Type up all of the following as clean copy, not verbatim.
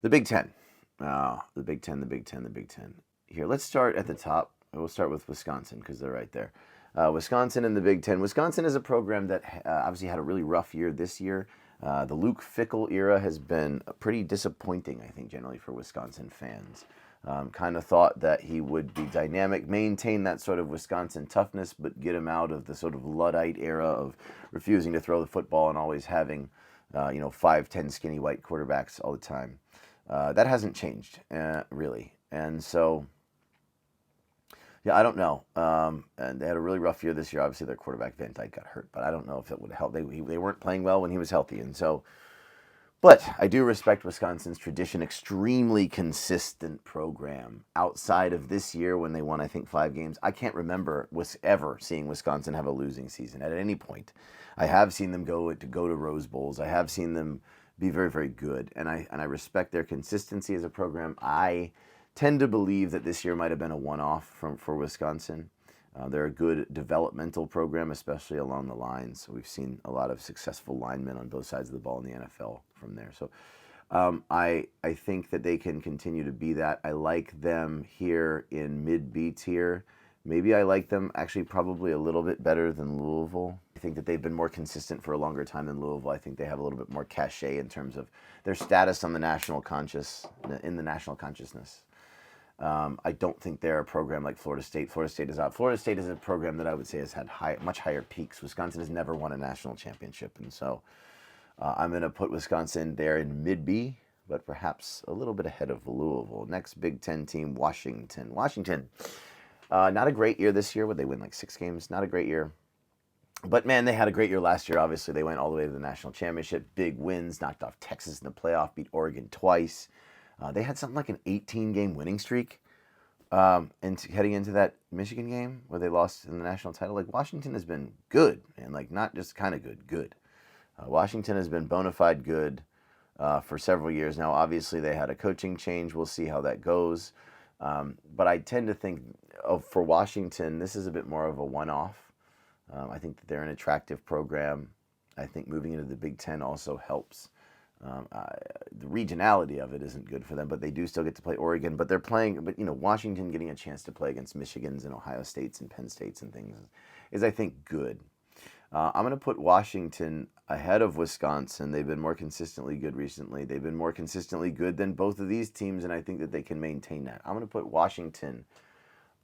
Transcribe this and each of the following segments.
The Big Ten. The Big Ten, the Big Ten, the Big Ten. Here, let's start at the top. We'll start with Wisconsin because they're right there. Wisconsin and the Big Ten. Wisconsin is a program that obviously had a really rough year this year. The Luke Fickell era has been pretty disappointing, I think, generally for Wisconsin fans. Kind of thought that he would be dynamic, maintain that sort of Wisconsin toughness, but get him out of the sort of Luddite era of refusing to throw the football and always having, 5'10" skinny white quarterbacks all the time. That hasn't changed, really. And so, yeah, I don't know. And they had a really rough year this year. Obviously, their quarterback, Van Dyke, got hurt, but I don't know if it would help. They weren't playing well when he was healthy. And so, but I do respect Wisconsin's tradition, extremely consistent program outside of this year when they won, I think, 5 games. I can't remember ever seeing Wisconsin have a losing season at any point. I have seen them go to Rose Bowls. I have seen them be very, very good, and I respect their consistency as a program. I tend to believe that this year might have been a one-off for Wisconsin. They're a good developmental program, especially along the lines. We've seen a lot of successful linemen on both sides of the ball in the NFL from there. So I think that they can continue to be that. I like them here in mid-B tier. Maybe I like them actually probably a little bit better than Louisville. I think that they've been more consistent for a longer time than Louisville. I think they have a little bit more cachet in terms of their status on the in the national consciousness. I don't think they're a program like Florida State. Florida State is out. Florida State is a program that I would say has had much higher peaks. Wisconsin has never won a national championship, and so I'm going to put Wisconsin there in mid-B, but perhaps a little bit ahead of Louisville. Next Big Ten team, Washington. Washington, not a great year this year. Would they win like 6 games? Not a great year. But man, they had a great year last year. Obviously, they went all the way to the national championship. Big wins, knocked off Texas in the playoff, beat Oregon twice. They had something like an 18-game winning streak. And heading into that Michigan game where they lost in the national title, like Washington has been good, and like not just kind of good, good. Washington has been bona fide good for several years now. Obviously, they had a coaching change. We'll see how that goes. But I tend to think for Washington, this is a bit more of a one-off. I think that they're an attractive program. I think moving into the Big Ten also helps. The regionality of it isn't good for them, but they do still get to play Oregon. But they're playing, Washington getting a chance to play against Michigans and Ohio States and Penn States and things is I think, good. I'm going to put Washington ahead of Wisconsin. They've been more consistently good recently. They've been more consistently good than both of these teams, and I think that they can maintain that. I'm going to put Washington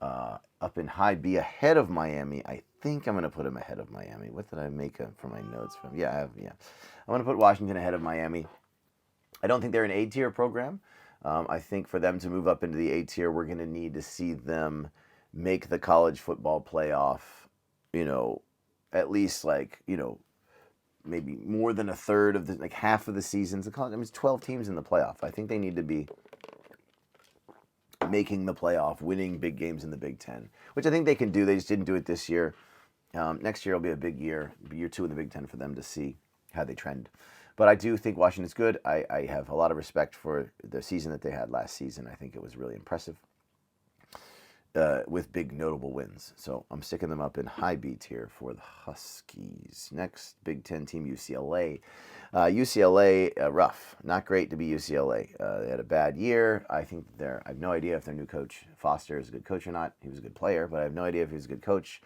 up in high B ahead of Miami. I think I'm going to put them ahead of Miami. What did I make for my notes from? Yeah. I'm going to put Washington ahead of Miami. I don't think they're an A tier program. I think for them to move up into the A tier, we're going to need to see them make the college football playoff, at least maybe more than a third of the, half of the seasons. It's 12 teams in the playoff. I think they need to be making the playoff, winning big games in the Big Ten, which I think they can do. They just didn't do it this year. Next year will be a big year 2 in the Big Ten for them to see how they trend. But I do think Washington's good. I have a lot of respect for the season that they had last season. I think it was really impressive with big notable wins. So I'm sticking them up in high B tier for the Huskies. Next Big Ten team, UCLA. UCLA, rough. Not great to be UCLA. They had a bad year. I have no idea if their new coach, Foster, is a good coach or not. He was a good player, but I have no idea if he's a good coach.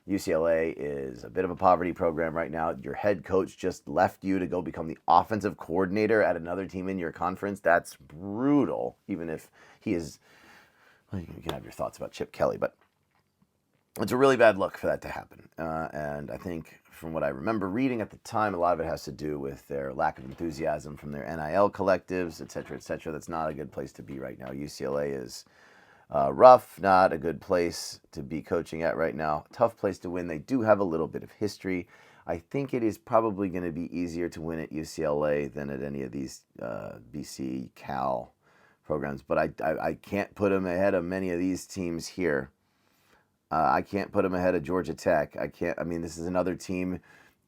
UCLA is a bit of a poverty program right now. Your head coach just left you to go become the offensive coordinator at another team in your conference. That's brutal, even if he is... Well, you can have your thoughts about Chip Kelly, but it's a really bad look for that to happen. And I think from what I remember reading at the time, a lot of it has to do with their lack of enthusiasm from their NIL collectives, et cetera, et cetera. That's not a good place to be right now. UCLA is... rough, not a good place to be coaching at right now. Tough place to win. They do have a little bit of history. I think it is probably going to be easier to win at UCLA than at any of these BC, Cal programs. But I can't put them ahead of many of these teams here. I can't put them ahead of Georgia Tech. This is another team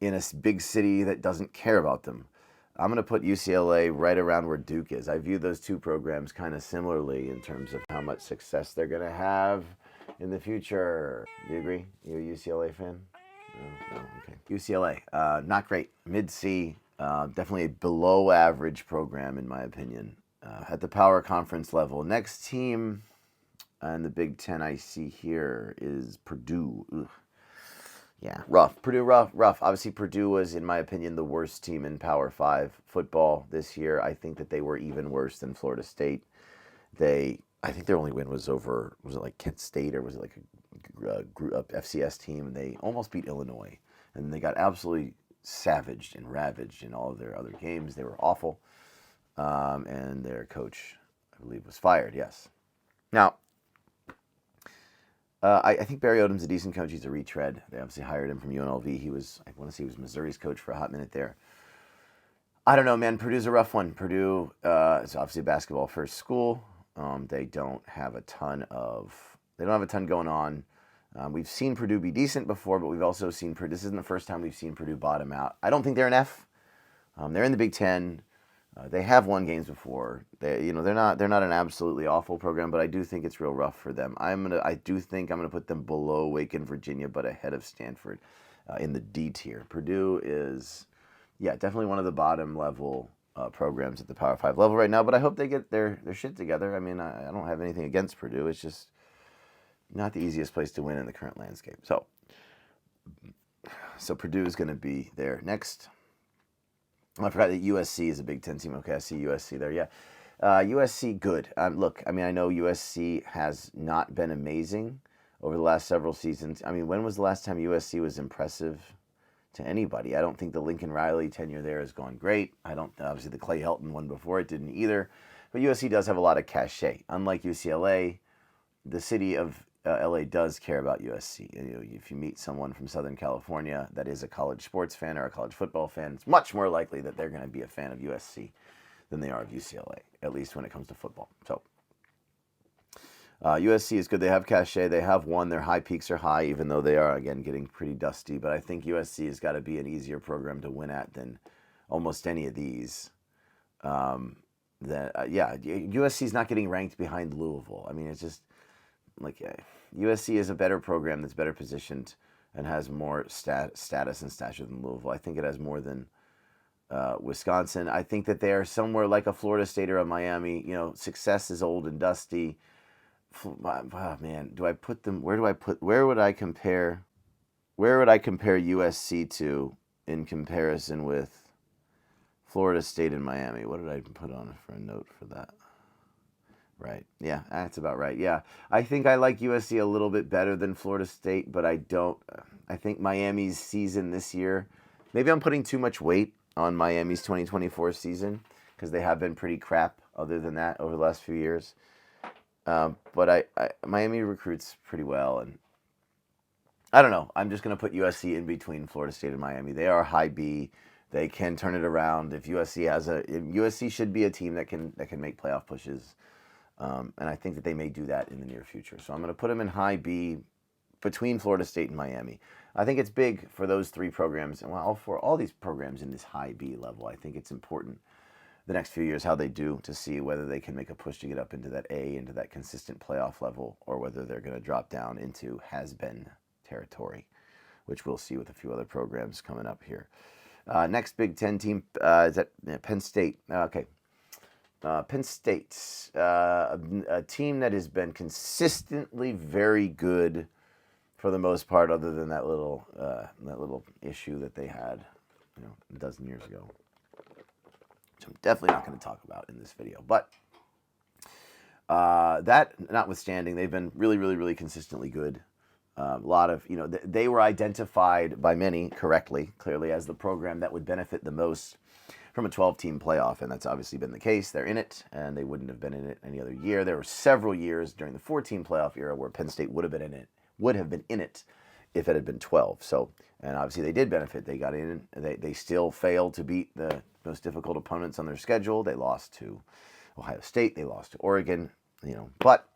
in a big city that doesn't care about them. I'm going to put UCLA right around where Duke is. I view those two programs kind of similarly in terms of how much success they're going to have in the future. Do you agree? You a UCLA fan? No? Okay. UCLA, not great. Mid-C, definitely a below average program in my opinion. at the power conference level. Next team in the Big Ten I see here is Purdue. Ugh. Yeah, rough. Purdue, rough. Obviously, Purdue was, in my opinion, the worst team in Power 5 football this year. I think that they were even worse than Florida State. I think their only win was over, was it like Kent State or was it like a FCS team? And they almost beat Illinois. And they got absolutely savaged and ravaged in all of their other games. They were awful. And their coach, I believe, was fired, yes. Now, I think Barry Odom's a decent coach. He's a retread. They obviously hired him from UNLV. I want to say he was Missouri's coach for a hot minute there. I don't know, man. Purdue's a rough one. Purdue is obviously a basketball first school. They don't have a ton going on. We've seen Purdue be decent before, but we've also seen Purdue. This isn't the first time we've seen Purdue bottom out. I don't think they're an F. They're in the Big Ten. They have won games before. They're not an absolutely awful program, but I do think it's real rough for them. I do think I'm gonna put them below Wake and Virginia, but ahead of Stanford in the D tier. Purdue is, definitely one of the bottom level programs at the Power 5 level right now. But I hope they get their shit together. I mean, I don't have anything against Purdue. It's just not the easiest place to win in the current landscape. So Purdue is going to be there next. I forgot that USC is a Big Ten team. Okay, I see USC there. Yeah, USC good. Look, I mean, I know USC has not been amazing over the last several seasons. I mean, when was the last time USC was impressive to anybody? I don't think the Lincoln Riley tenure there has gone great. Obviously the Clay Helton one before it didn't either. But USC does have a lot of cachet. Unlike UCLA, the city of LA does care about USC. If you meet someone from Southern California that is a college sports fan or a college football fan, it's much more likely that they're going to be a fan of USC than they are of UCLA, at least when it comes to football. So USC is good. They have cachet. They have won. Their high peaks are high, even though they are, again, getting pretty dusty. But I think USC has got to be an easier program to win at than almost any of these. USC is not getting ranked behind Louisville. I mean, it's just like USC is a better program that's better positioned and has more status and stature than Louisville. I think it has more than Wisconsin. I think that they are somewhere like a Florida State or a Miami. Success is old and dusty. Oh, man, do I put them? Where would I compare USC to in comparison with Florida State and Miami? What did I put on for a note for that? Right. Yeah, that's about right. Yeah. I think I like USC a little bit better than Florida State, but I don't. I think Miami's season this year, maybe I'm putting too much weight on Miami's 2024 season because they have been pretty crap other than that over the last few years. But Miami recruits pretty well, and I don't know. I'm just going to put USC in between Florida State and Miami. They are high B. They can turn it around. If USC should be a team that can make playoff pushes. And I think that they may do that in the near future. So I'm going to put them in high B between Florida State and Miami. I think it's big for those three programs, and for all these programs in this high B level. I think it's important the next few years how they do to see whether they can make a push to get up into that A, into that consistent playoff level, or whether they're going to drop down into has-been territory, which we'll see with a few other programs coming up here. Next Big Ten team is at Penn State. Okay. Penn State, a team that has been consistently very good for the most part, other than that little issue that they had, a dozen years ago, which I'm definitely not going to talk about in this video. But that notwithstanding, they've been really, really, really consistently good. A lot of, they were identified by many correctly, clearly, as the program that would benefit the most from a 12-team playoff, and that's obviously been the case. They're in it, and they wouldn't have been in it any other year. There were several years during the 14 playoff era where Penn State would have been in it if it had been 12. So, and obviously they did benefit. They got in. They still failed to beat the most difficult opponents on their schedule. They lost to Ohio State. They lost to Oregon. But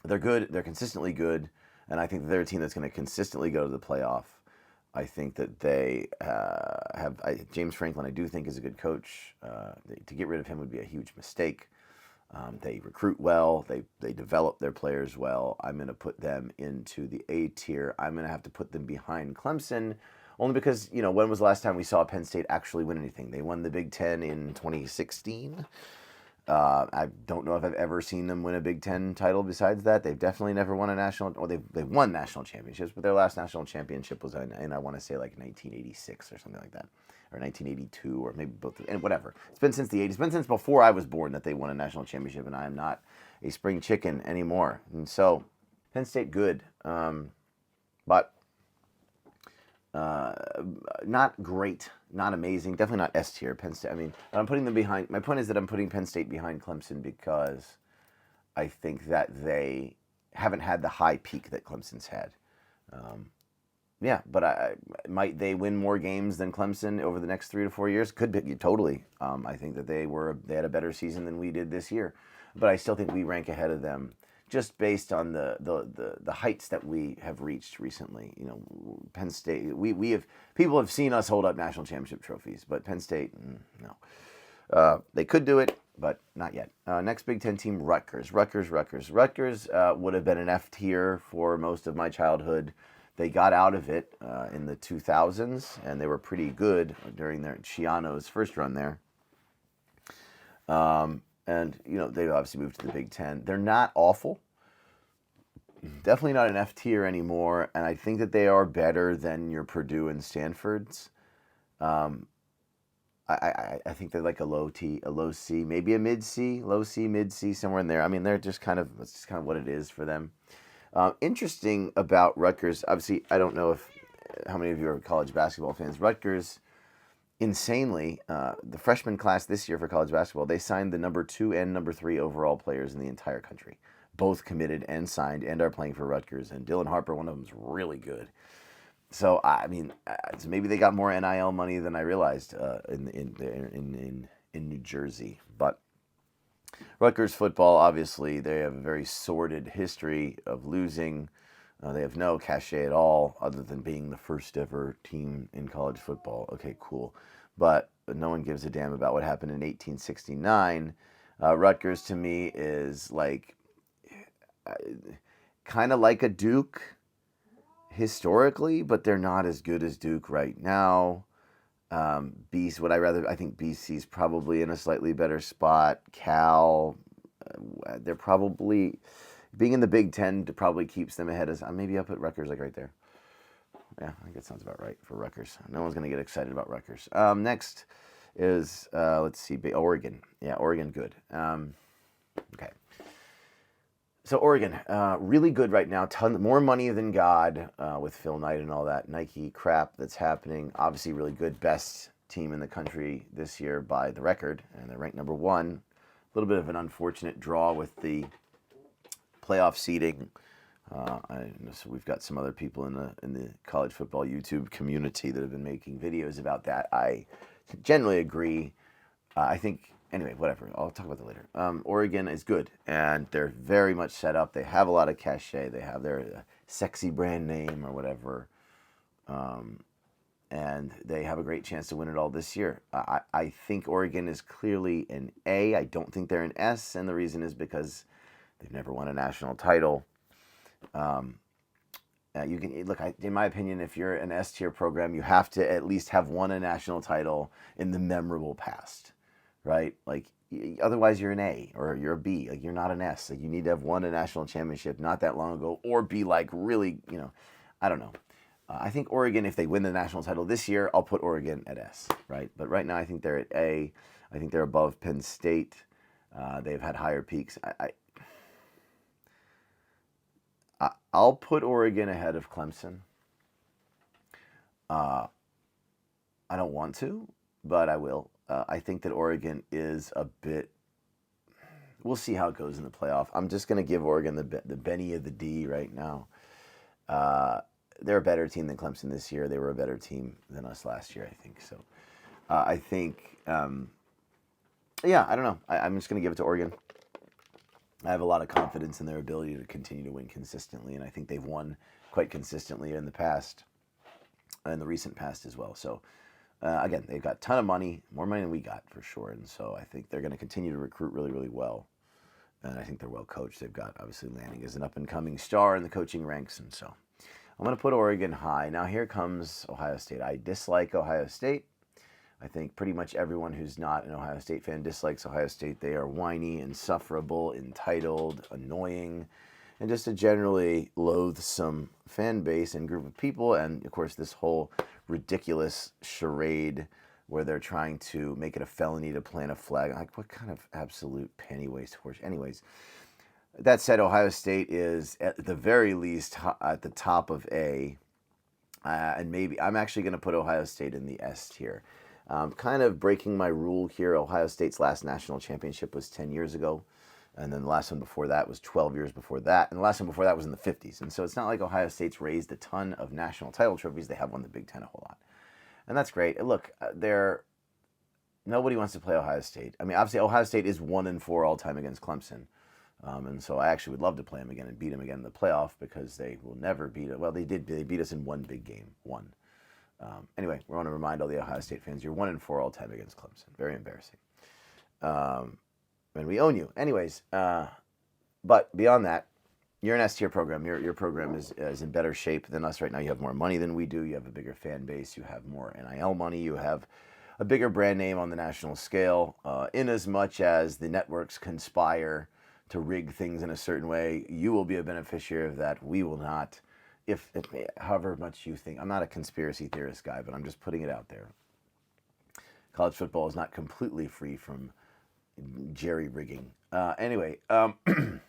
they're good. They're consistently good, and I think they're a team that's going to consistently go to the playoff. I think that they have James Franklin. I do think is a good coach. To get rid of him would be a huge mistake. They recruit well. They develop their players well. I'm going to put them into the A tier. I'm going to have to put them behind Clemson, only because when was the last time we saw Penn State actually win anything? They won the Big Ten in 2016. I don't know if I've ever seen them win a Big Ten title besides that. They've definitely never won a national, or they've won national championships, but their last national championship was in, I want to say, like 1986 or something like that, or 1982, or maybe both, and whatever. It's been since the 80s. It's been since before I was born that they won a national championship, and I am not a spring chicken anymore. And so, Penn State good, but not great, not amazing, definitely not S tier. Penn State. I mean, I'm putting them behind. My point is that I'm putting Penn State behind Clemson because I think that they haven't had the high peak that Clemson's had. Yeah, but might they win more games than Clemson over the next 3 to 4 years? Could be, totally. I think that they had a better season than we did this year, but I still think we rank ahead of them just based on the heights that we have reached recently. You know, Penn State. People have seen us hold up national championship trophies, but Penn State, no. They could do it, but not yet. Next Big Ten team, Rutgers. Rutgers would have been an F tier for most of my childhood. They got out of it in the 2000s, and they were pretty good during their Schiano's first run there. And, they obviously moved to the Big Ten. They're not awful. Definitely not an F tier anymore, and I think that they are better than your Purdue and Stanfords. I think they're like a low C, maybe a mid C, low C, mid C, somewhere in there. I mean, that's just kind of what it is for them. Interesting about Rutgers, obviously, I don't know how many of you are college basketball fans. Rutgers, insanely, the freshman class this year for college basketball, they signed the number 2 and number 3 overall players in the entire country. Both committed and signed and are playing for Rutgers. And Dylan Harper, one of them, is really good. So, I mean, so maybe they got more NIL money than I realized in New Jersey. But Rutgers football, obviously, they have a very sordid history of losing. They have no cachet at all, other than being the first ever team in college football. Okay, cool. But no one gives a damn about what happened in 1869. Rutgers, to me, is like kind of like a Duke historically, but they're not as good as Duke right now. I think BC's probably in a slightly better spot. Cal, they're probably, being in the Big Ten probably keeps them ahead. Maybe I'll put Rutgers like right there. Yeah, I think that sounds about right for Rutgers. No one's going to get excited about Rutgers. Next is, let's see, Oregon. Yeah, Oregon, good. Okay. So Oregon, really good right now. More money than God with Phil Knight and all that Nike crap that's happening. Obviously, really good, best team in the country this year by the record, and they're ranked number 1. A little bit of an unfortunate draw with the playoff seeding. So we've got some other people in the college football YouTube community that have been making videos about that. I generally agree. I think. Anyway, whatever. I'll talk about that later. Oregon is good, and they're very much set up. They have a lot of cachet. They have their sexy brand name or whatever, and they have a great chance to win it all this year. I think Oregon is clearly an A. I don't think they're an S, and the reason is because they've never won a national title. You can look. In my opinion, if you're an S tier program, you have to at least have won a national title in the memorable past. Right? Like, otherwise you're an A or you're a B. Like, you're not an S. Like, you need to have won a national championship not that long ago, or be like really, I don't know. I think Oregon, if they win the national title this year, I'll put Oregon at S, right? But right now I think they're at A. I think they're above Penn State. They've had higher peaks. I'll put Oregon ahead of Clemson. I don't want to, but I will. I think that Oregon is a bit. We'll see how it goes in the playoff. I'm just going to give Oregon the Benny of the D right now. They're a better team than Clemson this year. They were a better team than us last year, I think. So I think, I don't know. I'm just going to give it to Oregon. I have a lot of confidence in their ability to continue to win consistently, and I think they've won quite consistently in the past, in the recent past as well. So. Again, they've got a ton of money, more money than we got for sure. And so I think they're going to continue to recruit really, really well. And I think they're well coached. They've got, obviously, Lanning as an up-and-coming star in the coaching ranks. And so I'm going to put Oregon high. Now here comes Ohio State. I dislike Ohio State. I think pretty much everyone who's not an Ohio State fan dislikes Ohio State. They are whiny, insufferable, entitled, annoying, and just a generally loathsome fan base and group of people. And of course, this whole ridiculous charade where they're trying to make it a felony to plant a flag. Like, what kind of absolute penny waste horse? Anyways, that said, Ohio State is at the very least at the top of A. And maybe I'm actually going to put Ohio State in the S tier. Kind of breaking my rule here. Ohio State's last national championship was 10 years ago. And then the last one before that was 12 years before that. And the last one before that was in the 50s. And so it's not like Ohio State's raised a ton of national title trophies. They have won the Big Ten a whole lot. And that's great. Look, nobody wants to play Ohio State. I mean, obviously, Ohio State is 1-4 all time against Clemson. And so I actually would love to play them again and beat them again in the playoff because they will never beat it. Well, they did. They beat us in one big game. One. Anyway, we want to remind all the Ohio State fans, you're 1-4 all time against Clemson. Very embarrassing. And we own you. Anyways, but beyond that, you're an S-tier program. Your program is in better shape than us right now. You have more money than we do. You have a bigger fan base. You have more NIL money. You have a bigger brand name on the national scale. In as much as the networks conspire to rig things in a certain way, you will be a beneficiary of that. We will not. If however much you think, I'm not a conspiracy theorist guy, but I'm just putting it out there. College football is not completely free from jerry rigging. Anyway, in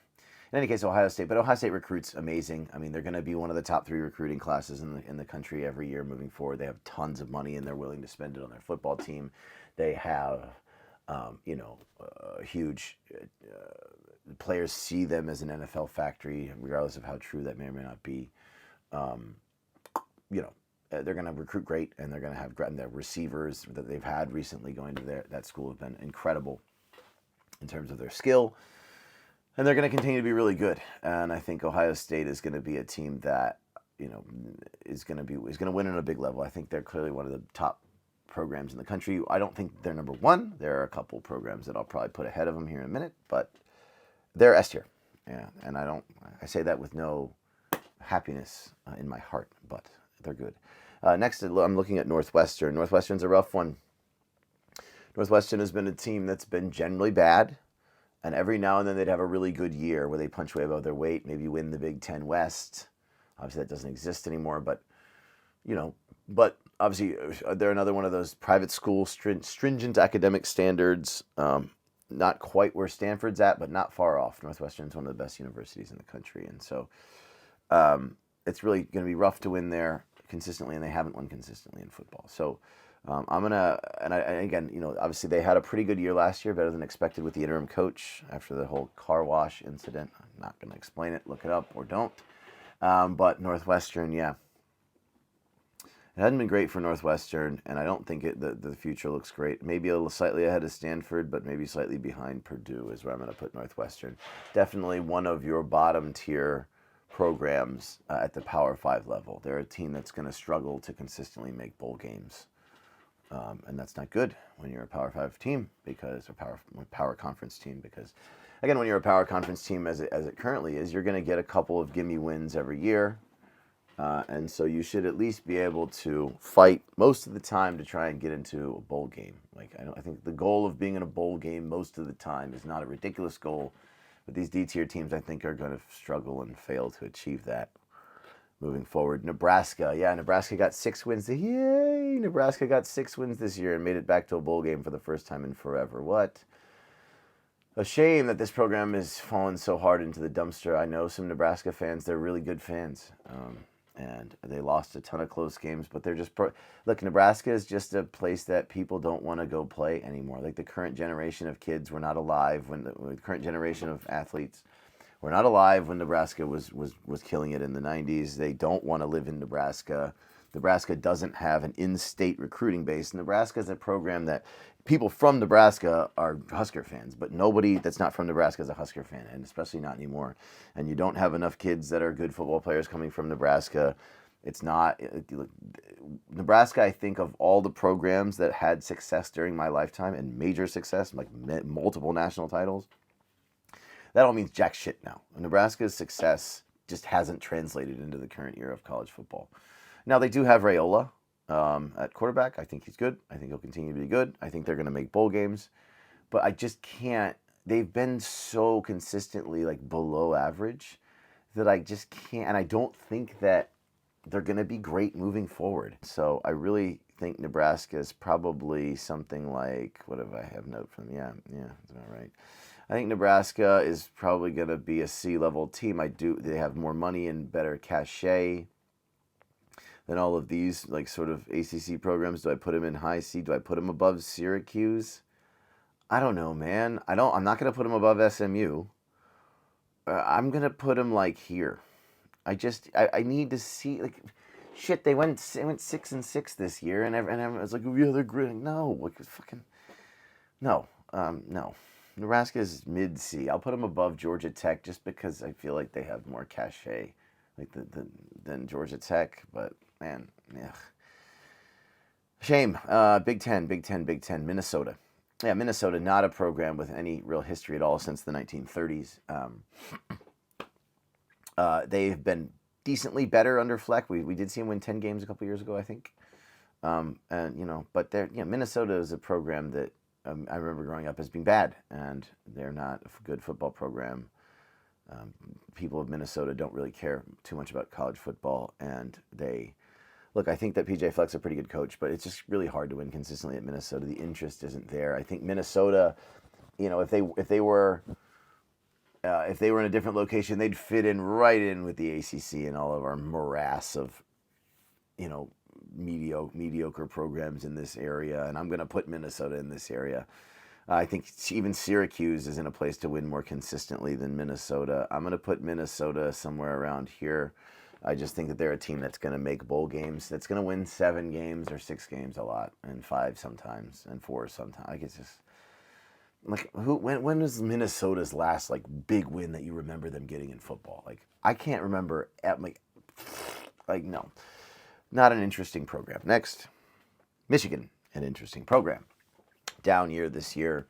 any case, Ohio State recruits amazing. I mean, they're going to be one of the top 3 recruiting classes in the country every year moving forward. They have tons of money and they're willing to spend it on their football team. They have, huge. Players see them as an NFL factory, regardless of how true that may or may not be. They're going to recruit great, and they're going to have their receivers that they've had recently going to that school have been incredible in terms of their skill, and they're going to continue to be really good. And I think Ohio State is going to be a team that is going to win on a big level. I think they're clearly one of the top programs in the country. I don't think they're number one. There are a couple programs that I'll probably put ahead of them here in a minute, but they're S tier. Yeah, and I say that with no happiness in my heart, but they're good. Next, I'm looking at Northwestern. Northwestern's a rough one. Northwestern has been a team that's been generally bad, and every now and then they'd have a really good year where they punch way above their weight, maybe win the Big Ten West. Obviously, that doesn't exist anymore, but obviously they're another one of those private school stringent academic standards. Not quite where Stanford's at, but not far off. Northwestern's one of the best universities in the country, and so it's really going to be rough to win there consistently, and they haven't won consistently in football. So obviously they had a pretty good year last year, better than expected with the interim coach after the whole car wash incident. I'm not going to explain it. Look it up or don't. But Northwestern, yeah. It hadn't been great for Northwestern, and I don't think the future looks great. Maybe a little slightly ahead of Stanford, but maybe slightly behind Purdue is where I'm going to put Northwestern. Definitely one of your bottom tier programs at the Power 5 level. They're a team that's going to struggle to consistently make bowl games, and that's not good when you're a Power 5 team because a Power Conference team because, again, when you're a Power Conference team as it currently is, you're going to get a couple of gimme wins every year. And so you should at least be able to fight most of the time to try and get into a bowl game. I think the goal of being in a bowl game most of the time is not a ridiculous goal, but these D-tier teams I think are going to struggle and fail to achieve that moving forward. Nebraska got 6 wins. Yay! Nebraska got 6 wins this year and made it back to a bowl game for the first time in forever. What a shame that this program has fallen so hard into the dumpster. I know some Nebraska fans; they're really good fans. And they lost a ton of close games, but they're just look, Nebraska is just a place that people don't want to go play anymore. Like the current generation of kids were not alive when the current generation of athletes were not alive when Nebraska was killing it in the 90s. They don't want to live in Nebraska. Nebraska doesn't have an in-state recruiting base. Nebraska is a program that people from Nebraska are Husker fans, but nobody that's not from Nebraska is a Husker fan, and especially not anymore. And you don't have enough kids that are good football players coming from Nebraska. It's not Nebraska. I think of all the programs that had success during my lifetime and major success, like multiple national titles, that all means jack shit now. Nebraska's success just hasn't translated into the current era of college football. Now they do have Raiola. at quarterback. I think he's good. I think he'll continue to be good. I think they're going to make bowl games. But I just can't. They've been so consistently like below average that I just can't. And I don't think that they're going to be great moving forward. So I really think Nebraska is probably something like, what if I have note from? Yeah, that's about right. I think Nebraska is probably going to be a C-level team. They have more money and better cachet than all of these like sort of ACC programs. Do I put them in high C? Do I put them above Syracuse? I don't know, man. I'm not going to put them above SMU. I'm going to put them like here. I need to see like shit. They went 6-6 this year, and everyone was like, oh, yeah, they're great. No, like fucking no, no. Nebraska's mid C. I'll put them above Georgia Tech just because I feel like they have more cachet, like than Georgia Tech. But man, yeah, shame. Big Ten, Minnesota. Yeah, Minnesota, not a program with any real history at all since the 1930s. They've been decently better under Fleck. We did see him win 10 games a couple years ago, I think. But Minnesota is a program that I remember growing up as being bad, and they're not a good football program. People of Minnesota don't really care too much about college football, and I think that PJ Fleck's a pretty good coach, but it's just really hard to win consistently at Minnesota. The interest isn't there. I think Minnesota, if they were in a different location, they'd fit in right in with the ACC and all of our morass of, mediocre programs in this area. And I'm going to put Minnesota in this area. I think even Syracuse is in a place to win more consistently than Minnesota. I'm going to put Minnesota somewhere around here. I just think that they're a team that's going to make bowl games, that's going to win 7 games or 6 games a lot, and 5 sometimes, and 4 sometimes. Like it's just like when was Minnesota's last like big win that you remember them getting in football? Like I can't remember. No, not an interesting program. Next, Michigan, an interesting program. Down year this year,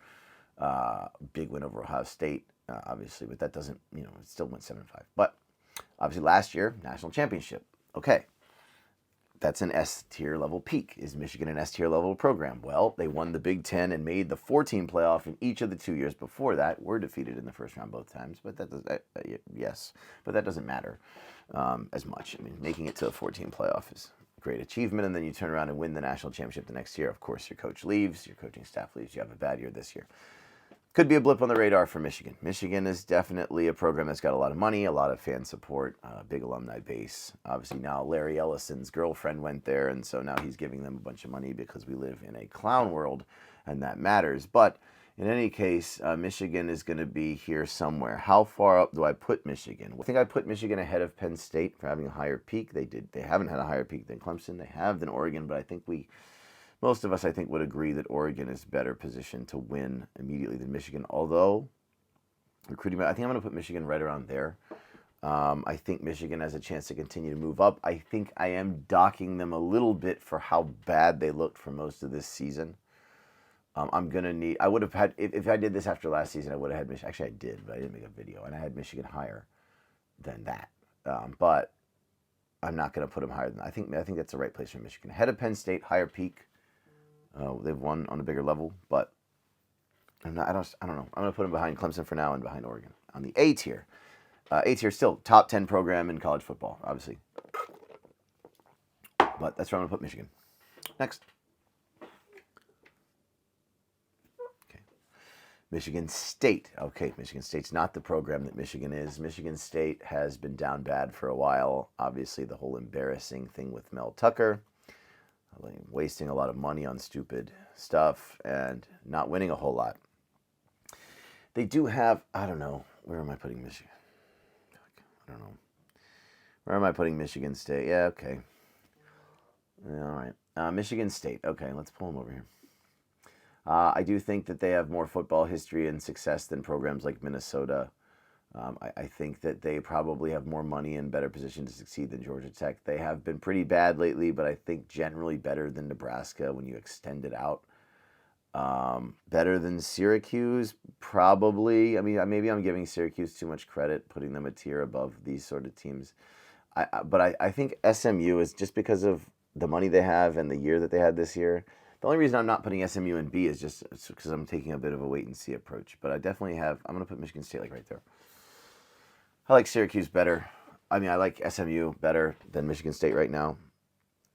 big win over Ohio State, obviously, but that doesn't, it still went 7-5. But obviously last year, national championship. Okay, that's an S-tier level peak. Is Michigan an S-tier level program? Well, they won the Big Ten and made the 4-team playoff in each of the 2 years before that. Were defeated in the first round both times, but that doesn't matter as much. I mean, making it to a 4-team playoff is a great achievement, and then you turn around and win the national championship the next year. Of course, your coach leaves, your coaching staff leaves. You have a bad year this year. Could be a blip on the radar for Michigan. Michigan is definitely a program that's got a lot of money, a lot of fan support, big alumni base. Obviously now Larry Ellison's girlfriend went there, and so now he's giving them a bunch of money because we live in a clown world, and that matters. But in any case, Michigan is going to be here somewhere. How far up do I put Michigan? I think I put Michigan ahead of Penn State for having a higher peak. They haven't had a higher peak than Clemson. They have than Oregon, but I think most of us, I think, would agree that Oregon is better positioned to win immediately than Michigan. Although, I think I'm going to put Michigan right around there. I think Michigan has a chance to continue to move up. I think I am docking them a little bit for how bad they looked for most of this season. I would have had, if I did this after last season, I would have had Michigan. Actually, I did, but I didn't make a video. And I had Michigan higher than that. But I'm not going to put them higher than that. I think that's the right place for Michigan. Ahead of Penn State, higher peak. They've won on a bigger level, but I don't know. I'm going to put them behind Clemson for now and behind Oregon. On the A tier. A tier still top 10 program in college football, obviously. But that's where I'm going to put Michigan. Next. Okay. Michigan State. Okay, Michigan State's not the program that Michigan is. Michigan State has been down bad for a while. Obviously, the whole embarrassing thing with Mel Tucker. Wasting a lot of money on stupid stuff and not winning a whole lot. They do have, I don't know, where am I putting Michigan? I don't know. Where am I putting Michigan State? Yeah, okay. Yeah, all right. Michigan State. Okay, let's pull them over here. I do think that they have more football history and success than programs like Minnesota. I think that they probably have more money and better position to succeed than Georgia Tech. They have been pretty bad lately, but I think generally better than Nebraska when you extend it out. Better than Syracuse, probably. I mean, maybe I'm giving Syracuse too much credit, putting them a tier above these sort of teams. But I think SMU is just because of the money they have and the year that they had this year. The only reason I'm not putting SMU in B is just because I'm taking a bit of a wait and see approach. But I definitely have. I'm going to put Michigan State like right there. I like Syracuse better. I mean, I like SMU better than Michigan State right now.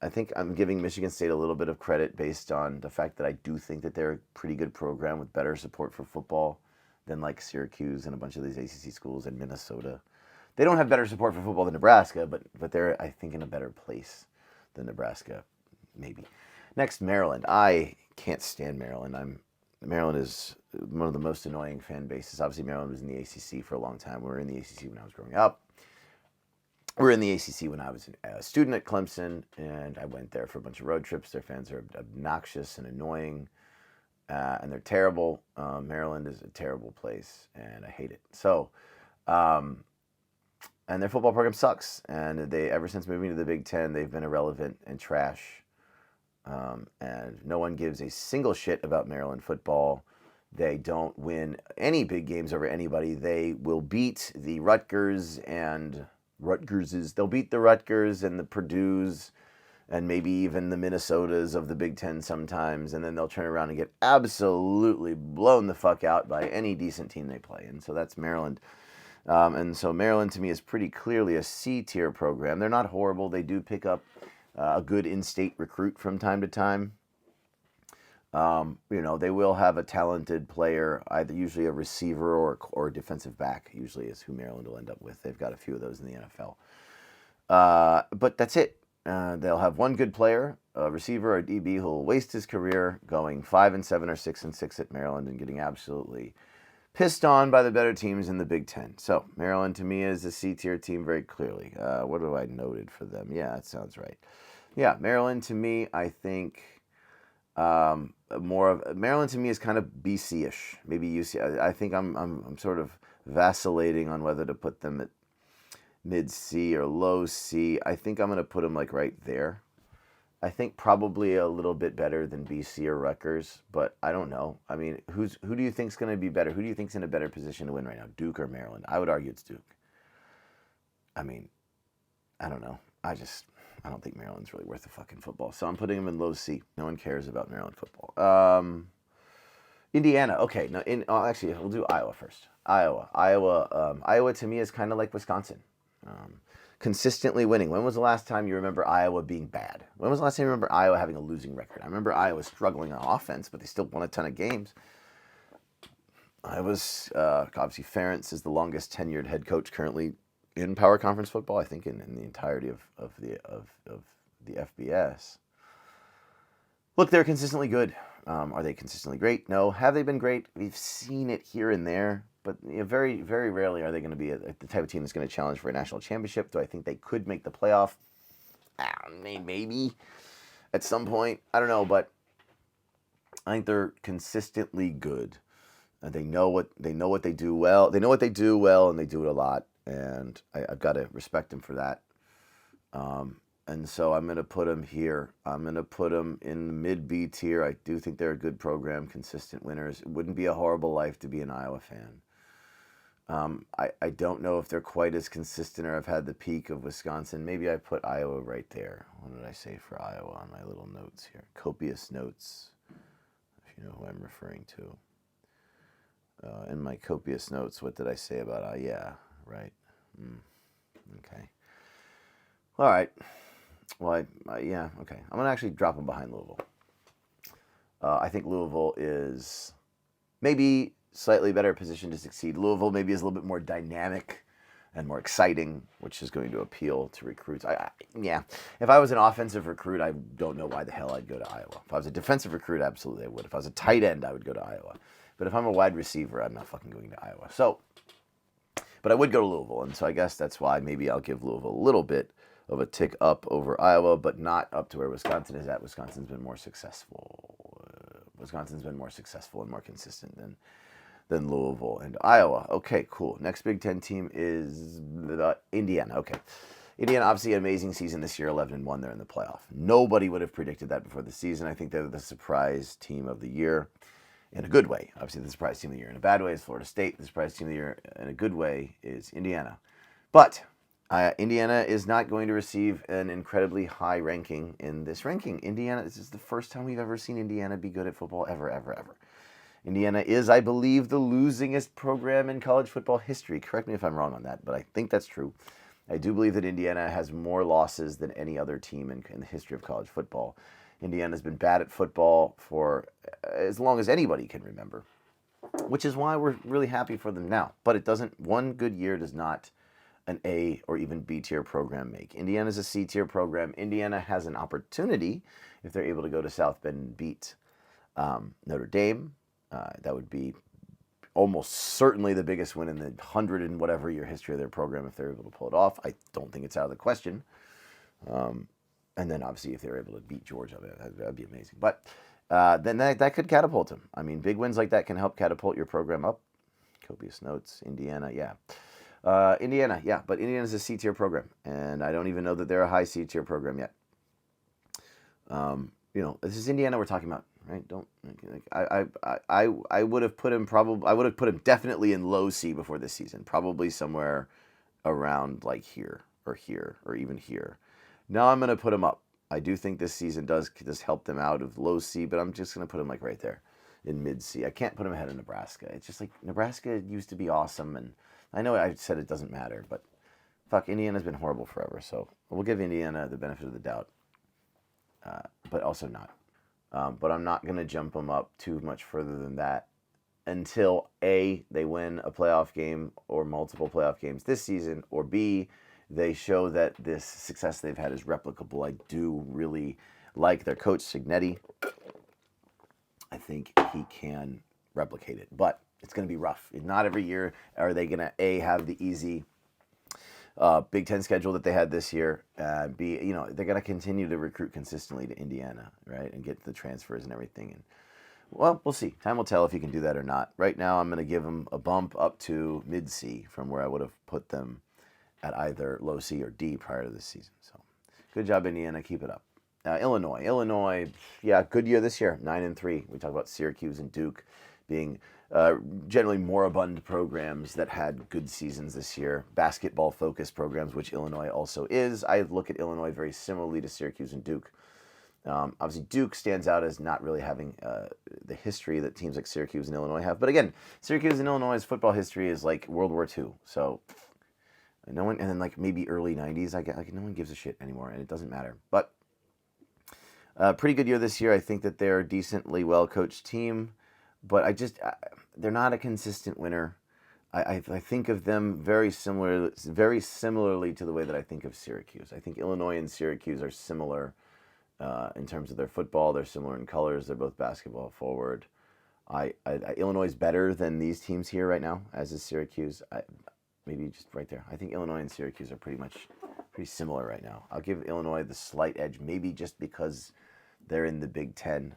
I think I'm giving Michigan State a little bit of credit based on the fact that I do think that they're a pretty good program with better support for football than like Syracuse and a bunch of these ACC schools in Minnesota. They don't have better support for football than Nebraska, but they're, I think, in a better place than Nebraska, maybe. Next, Maryland. I can't stand Maryland. Maryland is one of the most annoying fan bases. Obviously, Maryland was in the ACC for a long time. We were in the ACC when I was growing up. We were in the ACC when I was a student at Clemson, and I went there for a bunch of road trips. Their fans are obnoxious and annoying, and they're terrible. Maryland is a terrible place, and I hate it. So, and their football program sucks. And they, ever since moving to the Big Ten, they've been irrelevant and trash. And no one gives a single shit about Maryland football. They don't win any big games over anybody. They will beat the Rutgers and they'll beat the Rutgers and the Purdues and maybe even the Minnesotas of the Big Ten sometimes, and then they'll turn around and get absolutely blown the fuck out by any decent team they play. And so that's Maryland. And so Maryland to me is pretty clearly a C-tier program. They're not horrible. They do pick up a good in-state recruit from time to time. They will have a talented player, either usually a receiver or a defensive back, usually is who Maryland will end up with. They've got a few of those in the NFL. But that's it. They'll have one good player, a receiver or DB, who will waste his career going 5-7 or 6-6 at Maryland and getting absolutely pissed on by the better teams in the Big Ten. So Maryland to me is a C-tier team very clearly. What have I noted for them? Yeah, that sounds right. Yeah, Maryland to me, I think... Maryland to me is kind of BC-ish, maybe UCLA. I think I'm sort of vacillating on whether to put them at mid C or low C. I think I'm going to put them like right there. I think probably a little bit better than BC or Rutgers, but I don't know. I mean, who do you think's going to be better? Who do you think's in a better position to win right now, Duke or Maryland? I would argue it's Duke. I mean, I don't know. I don't think Maryland's really worth the fucking football. So I'm putting them in low C. No one cares about Maryland football. Indiana. Okay. No, actually, we'll do Iowa first. Iowa to me is kind of like Wisconsin. Consistently winning. When was the last time you remember Iowa being bad? When was the last time you remember Iowa having a losing record? I remember Iowa struggling on offense, but they still won a ton of games. Iowa's, obviously, Ferentz is the longest tenured head coach currently in power conference football, I think in the entirety of the FBS. Look, they're consistently good. Are they consistently great? No. Have they been great? We've seen it here and there, but very, very rarely are they going to be the type of team that's going to challenge for a national championship. Do I think they could make the playoff? Maybe at some point. I don't know, but I think they're consistently good. They know what they do well. They know what they do well, and they do it a lot. And I've got to respect them for that. And so I'm going to put them here. I'm going to put them in the mid-B tier. I do think they're a good program, consistent winners. It wouldn't be a horrible life to be an Iowa fan. I don't know if they're quite as consistent or have had the peak of Wisconsin. Maybe I put Iowa right there. What did I say for Iowa on my little notes here? Copious notes, if you know who I'm referring to. In my copious notes, what did I say about yeah. Right. Okay. All right. Well, yeah, okay. I'm going to actually drop them behind Louisville. I think Louisville is maybe slightly better positioned to succeed. Louisville maybe is a little bit more dynamic and more exciting, which is going to appeal to recruits. Yeah. If I was an offensive recruit, I don't know why the hell I'd go to Iowa. If I was a defensive recruit, absolutely I would. If I was a tight end, I would go to Iowa. But if I'm a wide receiver, I'm not fucking going to Iowa. But I would go to Louisville, and so I guess that's why maybe I'll give Louisville a little bit of a tick up over Iowa, but not up to where Wisconsin is at. Wisconsin's been more successful. Wisconsin's been more successful and more consistent than Louisville and Iowa. Okay, cool. Next Big Ten team is Indiana. Okay. Indiana, obviously an amazing season this year, 11-1. They're in the playoff. Nobody would have predicted that before the season. I think they're the surprise team of the year. In a good way. Obviously, the surprise team of the year in a bad way is Florida State. The surprise team of the year in a good way is Indiana. But Indiana is not going to receive an incredibly high ranking in this ranking. Indiana, this is the first time we've ever seen Indiana be good at football, ever, ever, ever. Indiana is, I believe, the losingest program in college football history. Correct me if I'm wrong on that, but I think that's true. I do believe that Indiana has more losses than any other team in the history of college football. Indiana's been bad at football for as long as anybody can remember, which is why we're really happy for them now. But it doesn't, one good year does not an A or even B tier program make. Indiana's a C tier program. Indiana has an opportunity, if they're able to go to South Bend and beat Notre Dame. That would be almost certainly the biggest win in the 100 and whatever year history of their program if they're able to pull it off. I don't think it's out of the question. And then obviously if they're able to beat Georgia, that'd be amazing. But then that could catapult them. I mean, big wins like that can help catapult your program up. Copious notes. Indiana, yeah. Indiana, yeah. But Indiana's a C tier program. And I don't even know that they're a high C tier program yet. This is Indiana we're talking about. Right? I would have put him definitely in low C before this season, probably somewhere around like here or even here. Now I'm going to put him up. I do think this season does help them out of low C, but I'm just going to put him like right there in mid C. I can't put him ahead of Nebraska. It's just like Nebraska used to be awesome, and I know I said it doesn't matter, but fuck, Indiana's been horrible forever, so we'll give Indiana the benefit of the doubt, but also not. But I'm not going to jump them up too much further than that until A, they win a playoff game or multiple playoff games this season, or B, they show that this success they've had is replicable. I do really like their coach, Signetti. I think he can replicate it, but it's going to be rough. Not every year are they going to, A, have the easy Big Ten schedule that they had this year. B, they're going to continue to recruit consistently to Indiana, right, and get the transfers and everything. And well, we'll see. Time will tell if he can do that or not. Right now, I'm going to give them a bump up to mid C from where I would have put them at either low C or D prior to this season. So, good job, Indiana. Keep it up. Illinois, yeah, good year this year. 9-3. We talk about Syracuse and Duke being generally moribund programs that had good seasons this year, basketball-focused programs, which Illinois also is. I look at Illinois very similarly to Syracuse and Duke. Obviously, Duke stands out as not really having the history that teams like Syracuse and Illinois have. But again, Syracuse and Illinois' football history is like World War II. So no one, and then like maybe early 90s, no one gives a shit anymore, and it doesn't matter. But pretty good year this year. I think that they're a decently well-coached team. But they're not a consistent winner. I think of them very similarly to the way that I think of Syracuse. I think Illinois and Syracuse are similar in terms of their football. They're similar in colors. They're both basketball forward. Illinois is better than these teams here right now, as is Syracuse. Maybe just right there. I think Illinois and Syracuse are pretty similar right now. I'll give Illinois the slight edge, maybe just because they're in the Big Ten,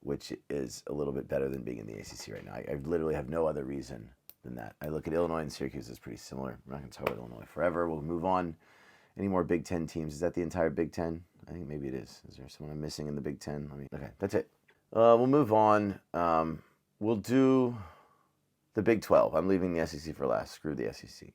which is a little bit better than being in the ACC right now. I literally have no other reason than that. I look at Illinois and Syracuse as pretty similar. I'm not going to talk about Illinois forever. We'll move on. Any more Big Ten teams? Is that the entire Big Ten? I think maybe it is. Is there someone I'm missing in the Big Ten? Okay, that's it. We'll move on. We'll do the Big 12. I'm leaving the SEC for last. Screw the SEC.